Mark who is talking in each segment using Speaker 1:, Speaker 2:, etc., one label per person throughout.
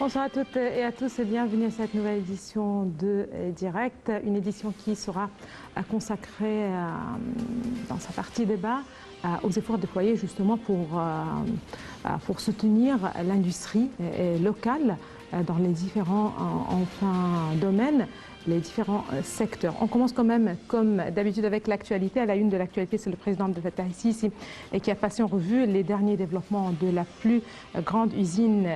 Speaker 1: Bonsoir à toutes et à tous et bienvenue à cette nouvelle édition de Direct, une édition qui sera consacrée dans sa partie débat aux efforts déployés justement pour soutenir l'industrie locale dans les différents domaines, les différents secteurs. On commence quand même, comme d'habitude, avec l'actualité. À la une de l'actualité, c'est le président Abdel Fattah el-Sisi qui a passé en revue les derniers développements de la plus grande usine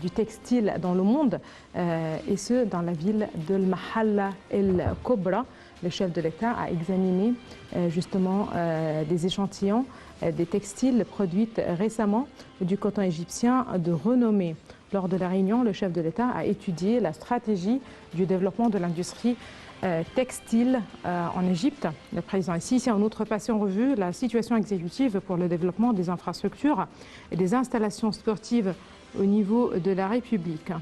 Speaker 1: du textile dans le monde, et ce, dans la ville de Mahalla el-Kobra. Le chef de l'État a examiné justement des échantillons des textiles produits récemment du coton égyptien de renommée. Lors de la réunion, le chef de l'État a étudié la stratégie du développement de l'industrie textile en Égypte. Le président el-Sisi a en outre passé en revue la situation exécutive pour le développement des infrastructures et des installations sportives au niveau de la République.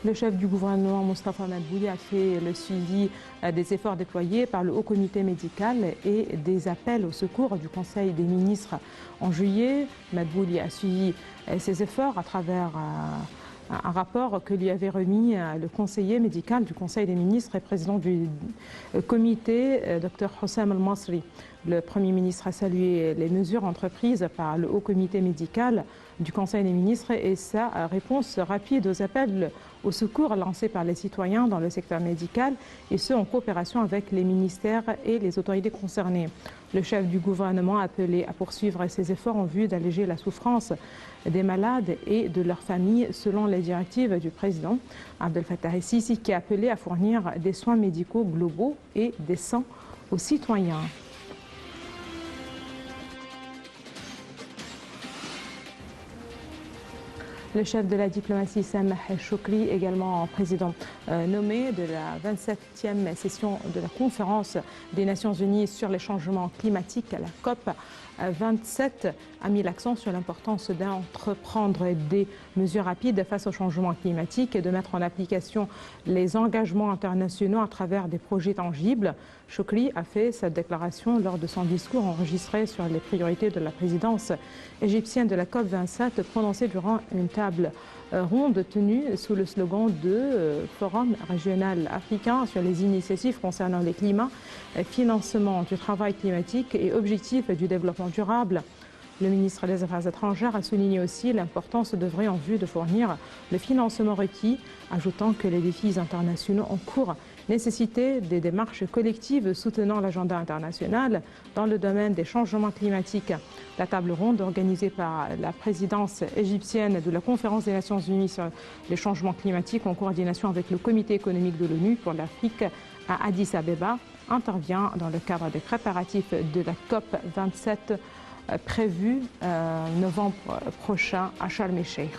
Speaker 1: Le chef du gouvernement, Moustapha Madbouli, a fait le suivi des efforts déployés par le Haut Comité médical et des appels au secours du Conseil des ministres en juillet. Madbouli a suivi ces efforts à travers un rapport que lui avait remis le conseiller médical du Conseil des ministres et président du comité, Dr Hossam El-Masri. Le Premier ministre a salué les mesures entreprises par le Haut Comité médical du Conseil des ministres et sa réponse rapide aux appels au secours lancés par les citoyens dans le secteur médical, et ce en coopération avec les ministères et les autorités concernées. Le chef du gouvernement a appelé à poursuivre ses efforts en vue d'alléger la souffrance des malades et de leurs familles selon les directives du président Abdel Fattah el-Sisi, qui a appelé à fournir des soins médicaux globaux et décents aux citoyens. Le chef de la diplomatie, Sameh Choukri, également président nommé de la 27e session de la conférence des Nations Unies sur les changements climatiques, la COP 27, a mis l'accent sur l'importance d'entreprendre des mesures rapides face au changement climatique et de mettre en application les engagements internationaux à travers des projets tangibles. Choukri a fait cette déclaration lors de son discours enregistré sur les priorités de la présidence égyptienne de la COP 27, prononcé durant une table ronde tenue sous le slogan de Forum régional africain sur les initiatives concernant les climats, financement du travail climatique et objectifs du développement durable. Le ministre des Affaires étrangères a souligné aussi l'importance d'œuvrer en vue de fournir le financement requis, ajoutant que les défis internationaux en cours nécessitaient des démarches collectives soutenant l'agenda international dans le domaine des changements climatiques. La table ronde organisée par la présidence égyptienne de la Conférence des Nations Unies sur les changements climatiques en coordination avec le Comité économique de l'ONU pour l'Afrique à Addis Abeba intervient dans le cadre des préparatifs de la COP 27 prévue novembre prochain à Sharm el-Sheikh.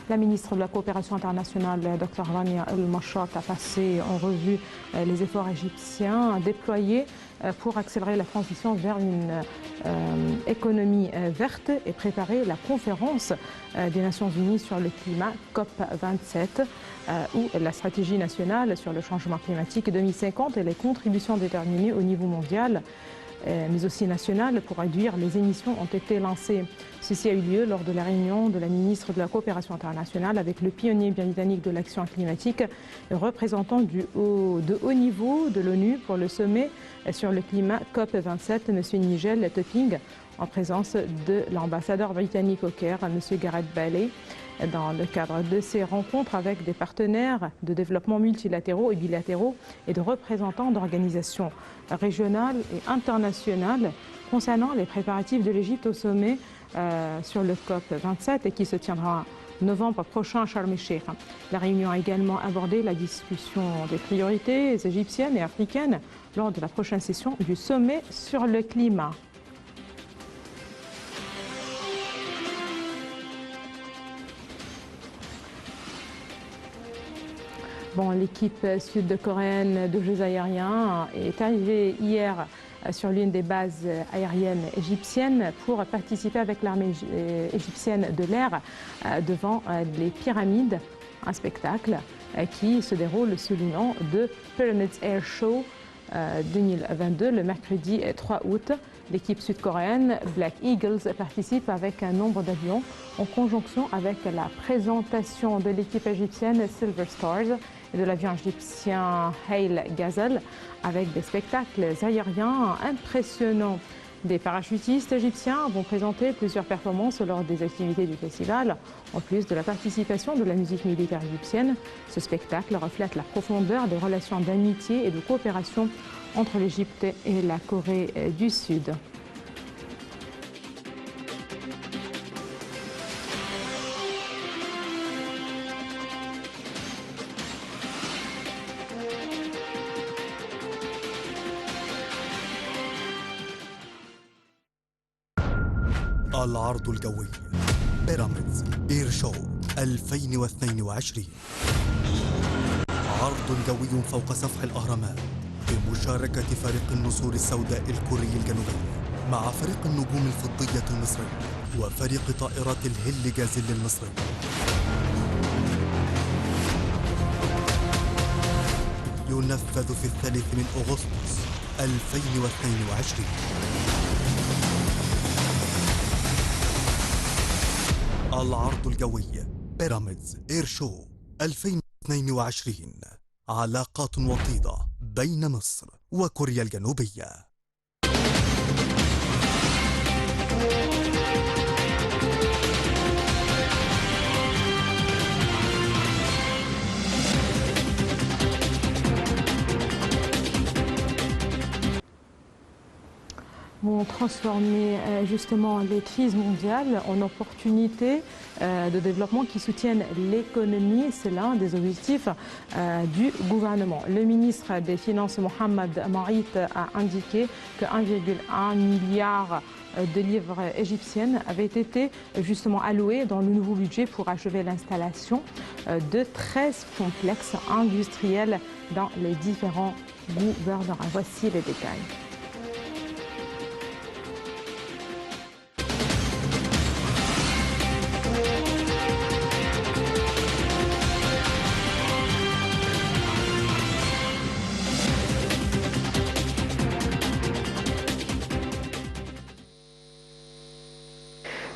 Speaker 1: La ministre de la Coopération internationale, Dr Rania El-Machot, a passé en revue les efforts égyptiens déployés pour accélérer la transition vers une économie verte et préparer la conférence des Nations Unies sur le climat COP 27, où la stratégie nationale sur le changement climatique 2050 et les contributions déterminées au niveau mondial mais aussi nationales pour réduire les émissions ont été lancées. Ceci a eu lieu lors de la réunion de la ministre de la Coopération internationale avec le pionnier britannique de l'action climatique et représentant de haut niveau de l'ONU pour le sommet sur le climat COP 27, M. Nigel Topping, en présence de l'ambassadeur britannique au Caire, M. Gareth Bailey. Dans le cadre de ces rencontres avec des partenaires de développement multilatéraux et bilatéraux et de représentants d'organisations régionales et internationales concernant les préparatifs de l'Égypte au sommet sur le COP 27 et qui se tiendra en novembre prochain à Sharm el-Sheikh. La réunion a également abordé la discussion des priorités égyptiennes et africaines lors de la prochaine session du sommet sur le climat. Bon, l'équipe sud-coréenne de jeux aériens est arrivée hier sur l'une des bases aériennes égyptiennes pour participer avec l'armée égyptienne de l'air devant les pyramides, un spectacle qui se déroule sous le nom de Pyramids Air Show 2022 le mercredi 3 août. L'équipe sud-coréenne Black Eagles participe avec un nombre d'avions en conjonction avec la présentation de l'équipe égyptienne Silver Stars et de l'avion égyptien Hail Gazelle avec des spectacles aériens impressionnants. Des parachutistes égyptiens vont présenter plusieurs performances lors des activités du festival. En plus de la participation de la musique militaire égyptienne, ce spectacle reflète la profondeur des relations d'amitié et de coopération entre l'Égypte et la Corée du Sud.
Speaker 2: العرض الجوي بيراميدز اير شو 2022 عرض جوي فوق سفح الأهرامات بمشاركة فريق النسور السوداء الكوري الجنوبي مع فريق النجوم الفضية المصري وفريق طائرات الهل جازيل المصري. ينفذ في 3 أغسطس 2022. العرض الجوي بيراميدز اير شو 2022 علاقات وطيدة بين مصر وكوريا الجنوبية.
Speaker 1: Vont transformer justement les crises mondiales en opportunités de développement qui soutiennent l'économie. C'est l'un des objectifs du gouvernement. Le ministre des Finances, Mohamed Maït, a indiqué que 1,1 milliard de livres égyptiennes avaient été justement alloués dans le nouveau budget pour achever l'installation de 13 complexes industriels dans les différents gouvernements. Voici les détails.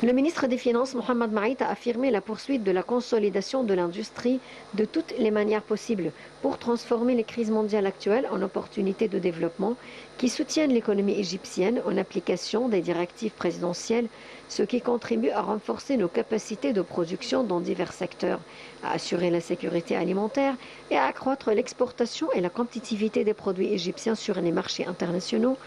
Speaker 3: Le ministre des Finances, Mohamed Maït, a affirmé la poursuite de la consolidation de l'industrie de toutes les manières possibles pour transformer les crises mondiales actuelles en opportunités de développement qui soutiennent l'économie égyptienne en application des directives présidentielles, ce qui contribue à renforcer nos capacités de production dans divers secteurs, à assurer la sécurité alimentaire et à accroître l'exportation et la compétitivité des produits égyptiens sur les marchés internationaux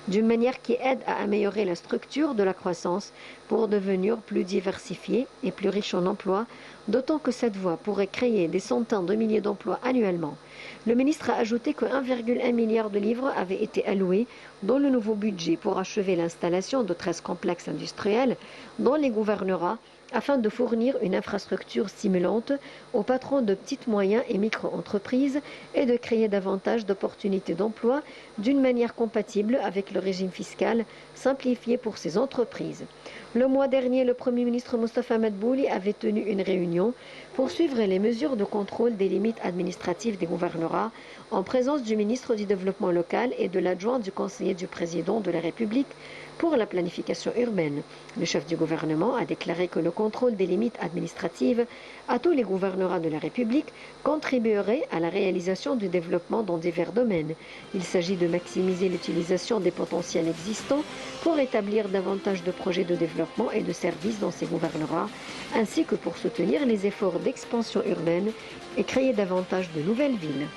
Speaker 3: d'une manière qui aide à améliorer la structure de la croissance pour devenir plus diversifiée et plus riche en emplois, d'autant que cette voie pourrait créer des centaines de milliers d'emplois annuellement. Le ministre a ajouté que 1,1 milliard de livres avaient été alloués dans le nouveau budget pour achever l'installation de 13 complexes industriels dans les gouvernorats afin de fournir une infrastructure stimulante aux patrons de petites, moyennes et micro-entreprises et de créer davantage d'opportunités d'emploi d'une manière compatible avec le régime fiscal simplifié pour ces entreprises. Le mois dernier, le Premier ministre Mostafa Madbouli avait tenu une réunion pour suivre les mesures de contrôle des limites administratives des gouvernorats en présence du ministre du Développement local et de l'adjoint du conseiller du président de la République pour la planification urbaine. Le chef du gouvernement a déclaré que le contrôle des limites administratives à tous les gouvernorats de la République contribuerait à la réalisation du développement dans divers domaines. Il s'agit de maximiser l'utilisation des potentiels existants pour établir davantage de projets de développement et de services dans ces gouvernorats, ainsi que pour soutenir les efforts d'expansion urbaine et créer davantage de nouvelles villes.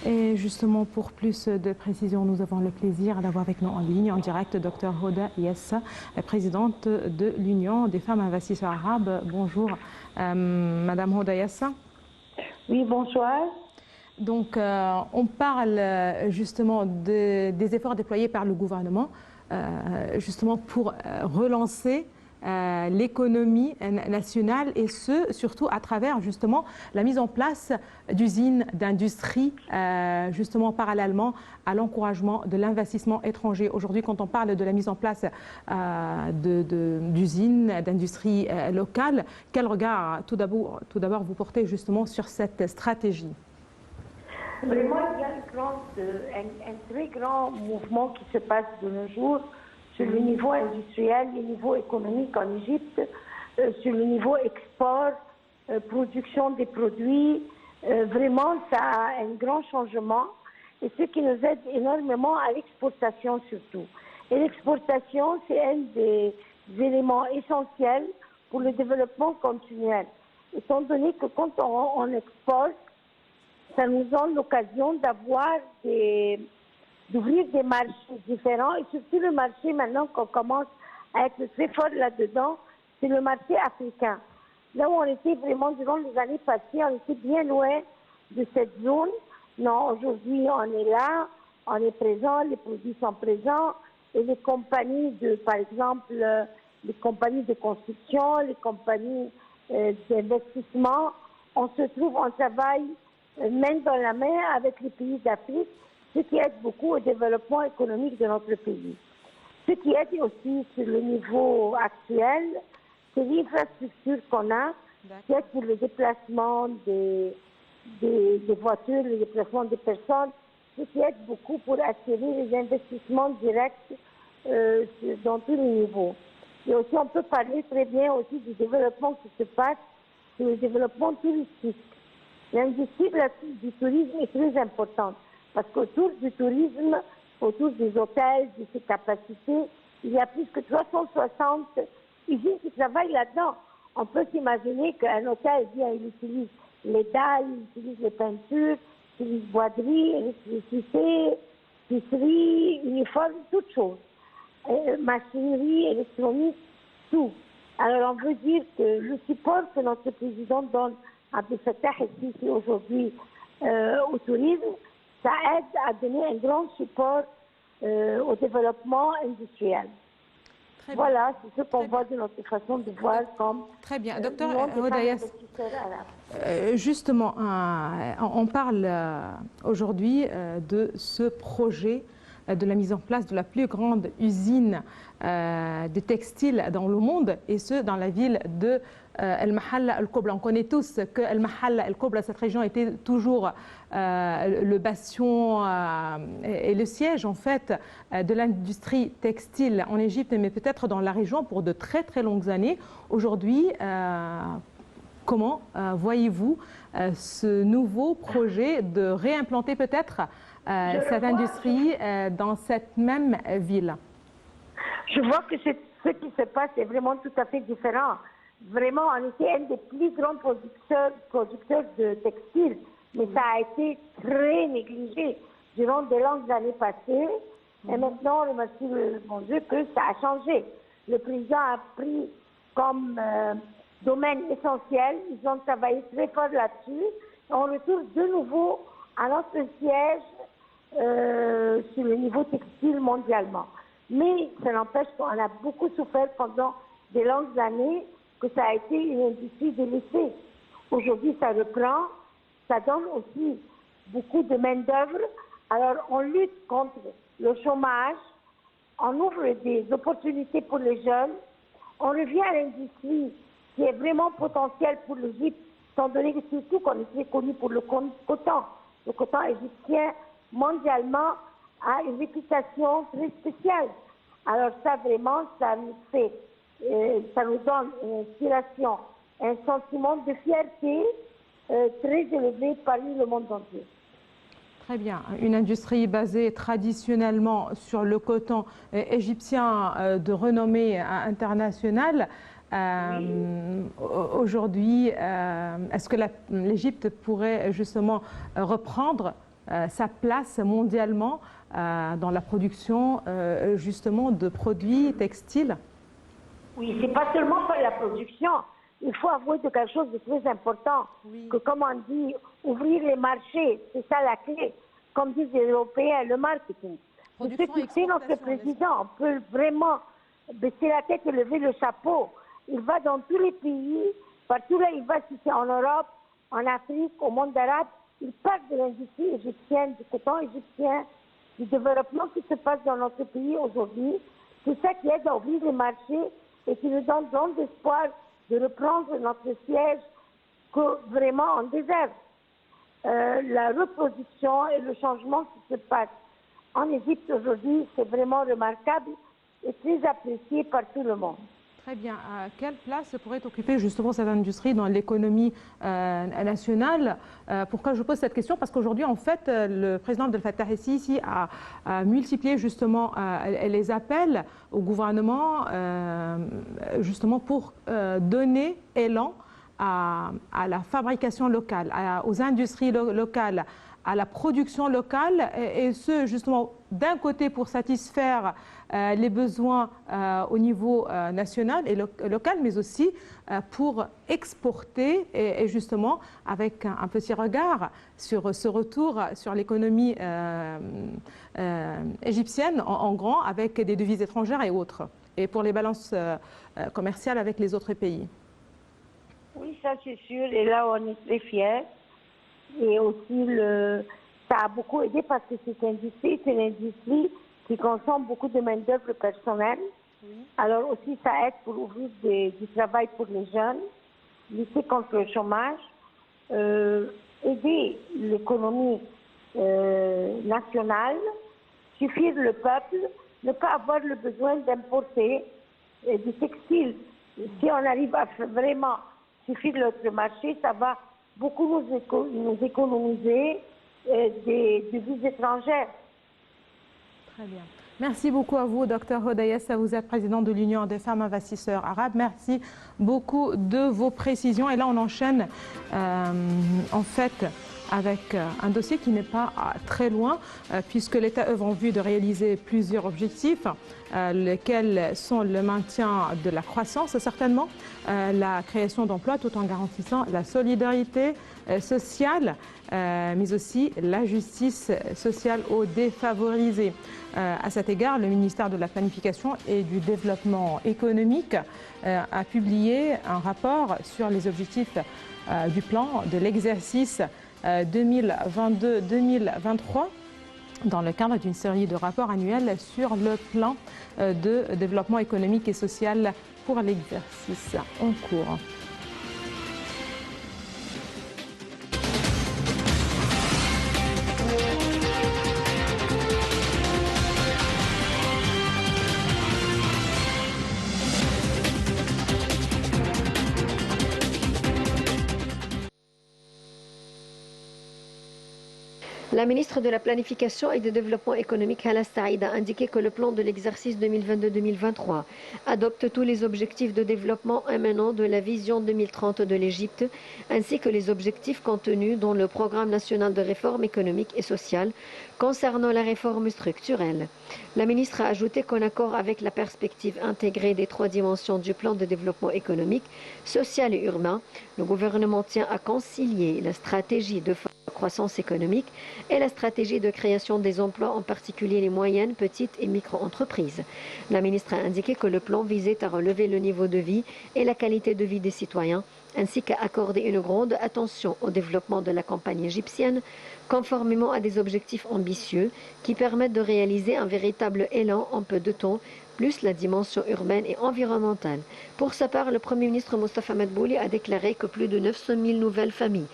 Speaker 1: Et justement, pour plus de précision, nous avons le plaisir d'avoir avec nous en ligne, en direct, Dr Hoda Yessa, présidente de l'Union des femmes investisseurs arabes. Bonjour, Madame Hoda Yessa.
Speaker 4: Oui, bonsoir.
Speaker 1: Donc, on parle justement des efforts déployés par le gouvernement, justement pour relancer l'économie nationale et ce, surtout à travers justement la mise en place d'usines d'industrie, justement parallèlement à l'encouragement de l'investissement étranger. Aujourd'hui, quand on parle de la mise en place d'usines, d'industrie locale, quel regard tout d'abord vous portez justement sur cette stratégie?
Speaker 4: Vraiment, il y a un très grand mouvement qui se passe de nos jours sur le niveau industriel, le niveau économique en Égypte, sur le niveau export, production des produits. Vraiment, ça a un grand changement et ce qui nous aide énormément à l'exportation surtout. Et l'exportation, c'est un des éléments essentiels pour le développement continuel. Étant donné que quand on exporte, ça nous donne l'occasion d'ouvrir des marchés différents et surtout le marché maintenant qu'on commence à être très fort là-dedans, c'est le marché africain. Là où on était vraiment durant les années passées, on était bien loin de cette zone. Non, aujourd'hui on est là, on est présent, les produits sont présents et les compagnies par exemple, les compagnies de construction, les compagnies d'investissement, on travaille main dans la main avec les pays d'Afrique, ce qui aide beaucoup au développement économique de notre pays. Ce qui aide aussi sur le niveau actuel, c'est l'infrastructure qu'on a, qui aide pour le déplacement des voitures, le déplacement des personnes, ce qui aide beaucoup pour attirer les investissements directs dans tous les niveaux. Et aussi, on peut parler très bien aussi du développement qui se passe sur le développement touristique. L'industrie du tourisme est très importante parce qu'autour du tourisme, autour des hôtels, de ses capacités, il y a plus que 360 usines qui travaillent là-dedans. On peut s'imaginer qu'un hôtel, il utilise les dalles, il utilise les peintures, il utilise boiserie, électricité, pisserie, uniforme, toutes choses. Machinerie, électronique, tout. Alors on veut dire que le support que notre président donne Abdel Fattah el-Sisi aujourd'hui au tourisme, ça aide à donner un grand support au développement industriel. Voilà, c'est ce qu'on voit de notre façon de voir comme...
Speaker 1: Très bien. Docteur Hodayes, justement, on parle aujourd'hui de ce projet de la mise en place de la plus grande usine de textile dans le monde, et ce, dans la ville de El Mahalla El Kobla. On connaît tous que El Mahalla El Kobla, cette région, était toujours le bastion et le siège, en fait, de l'industrie textile en Égypte, mais peut-être dans la région pour de très, très longues années. Aujourd'hui, comment voyez-vous ce nouveau projet de réimplanter peut-être cette industrie dans cette même ville?
Speaker 4: Je vois que ce qui se passe est vraiment tout à fait différent. Vraiment, on était un des plus grands producteurs de textiles, mais ça a été très négligé durant de longues années passées. Et maintenant, on remercie mon Dieu que ça a changé. Le président a pris comme domaine essentiel, ils ont travaillé très fort là-dessus. On retourne de nouveau à notre siège sur le niveau textile mondialement. Mais ça n'empêche qu'on a beaucoup souffert pendant de longues années, que ça a été une industrie délaissée. Aujourd'hui, ça reprend, ça donne aussi beaucoup de main-d'œuvre. Alors, on lutte contre le chômage, on ouvre des opportunités pour les jeunes, on revient à l'industrie qui est vraiment potentielle pour l'Égypte, étant donné que surtout qu'on est très connu pour le coton. Le coton égyptien, mondialement, a une réputation très spéciale. Alors ça, vraiment, ça nous donne une inspiration, un sentiment de fierté très élevé parmi le monde entier.
Speaker 1: Très bien. Une industrie basée traditionnellement sur le coton égyptien de renommée internationale. Aujourd'hui, est-ce que l'Égypte pourrait justement reprendre sa place mondialement dans la production justement de produits textiles?
Speaker 4: Oui, c'est pas seulement pour la production, il faut avouer de quelque chose de très important, que comme on dit, ouvrir les marchés, c'est ça la clé, comme disent les Européens, le marketing. C'est ce qui fait notre président, on peut vraiment baisser la tête et lever le chapeau. Il va dans tous les pays, partout là il va, si c'est en Europe, en Afrique, au monde arabe, il parle de l'industrie égyptienne, du coton égyptien, du développement qui se passe dans notre pays aujourd'hui. C'est ça qui aide à ouvrir les marchés et qui nous donne donc d'espoir de reprendre notre siège que vraiment on déserte. La reproduction et le changement qui se passe en Égypte aujourd'hui, c'est vraiment remarquable et très apprécié par tout le monde.
Speaker 1: Très bien. Quelle place pourrait occuper justement cette industrie dans l'économie nationale? Pourquoi je pose cette question? Parce qu'aujourd'hui, en fait, le président Abdel Fattah el-Sisi a multiplié justement les appels au gouvernement justement pour donner élan à la fabrication locale, aux industries locales, à la production locale, et ce justement d'un côté pour satisfaire les besoins au niveau national et local, mais aussi pour exporter et justement avec un petit regard sur ce retour sur l'économie égyptienne en grand, avec des devises étrangères et autres, et pour les balances commerciales avec les autres pays.
Speaker 4: Oui, ça c'est sûr, et là on est très fiers. Et aussi, ça a beaucoup aidé parce que cette industrie, c'est une industrie qui consomme beaucoup de main-d'œuvre personnelle. Alors aussi, ça aide pour ouvrir du travail pour les jeunes, lutter contre le chômage, aider l'économie nationale, suffire le peuple, ne pas avoir le besoin d'importer du textile. Si on arrive à vraiment suffire notre marché, ça va beaucoup nous économiser des devises étrangères.
Speaker 1: Très bien. Merci beaucoup à vous, Dr Hoda Yassa. Vous êtes président de l'Union des femmes investisseurs arabes. Merci beaucoup de vos précisions. Et là, on enchaîne en fait avec un dossier qui n'est pas très loin, puisque l'État œuvre en vue de réaliser plusieurs objectifs, lesquels sont le maintien de la croissance, certainement, la création d'emplois, tout en garantissant la solidarité sociale, mais aussi la justice sociale aux défavorisés. À cet égard, le ministère de la Planification et du Développement économique a publié un rapport sur les objectifs du plan de l'exercice 2022-2023 dans le cadre d'une série de rapports annuels sur le plan de développement économique et social pour l'exercice en cours.
Speaker 3: La ministre de la Planification et du Développement économique, Hala Saïd, a indiqué que le plan de l'exercice 2022-2023 adopte tous les objectifs de développement émanant de la vision 2030 de l'Égypte, ainsi que les objectifs contenus dans le programme national de réforme économique et sociale concernant la réforme structurelle. La ministre a ajouté qu'en accord avec la perspective intégrée des 3 dimensions du plan de développement économique, social et urbain, le gouvernement tient à concilier la stratégie de croissance économique et la stratégie de création des emplois, en particulier les moyennes, petites et micro-entreprises. La ministre a indiqué que le plan visait à relever le niveau de vie et la qualité de vie des citoyens, ainsi qu'à accorder une grande attention au développement de la campagne égyptienne, conformément à des objectifs ambitieux qui permettent de réaliser un véritable élan en peu de temps, plus la dimension urbaine et environnementale. Pour sa part, le Premier ministre Mostafa Madbouli a déclaré que plus de 900 000 nouvelles familles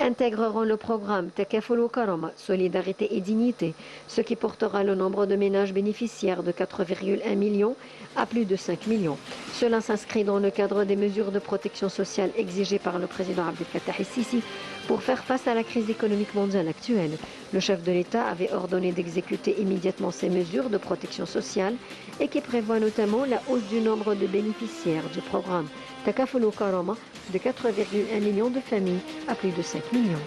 Speaker 3: intégreront le programme Takaful wa Karama, Solidarité et Dignité, ce qui portera le nombre de ménages bénéficiaires de 4,1 millions à plus de 5 millions. Cela s'inscrit dans le cadre des mesures de protection sociale exigées par le président Abdel Fattah el-Sisi pour faire face à la crise économique mondiale actuelle. Le chef de l'État avait ordonné d'exécuter immédiatement ces mesures de protection sociale et qui prévoient notamment la hausse du nombre de bénéficiaires du programme Takaful wa Karama de 4,1 millions de familles à plus de 5 millions.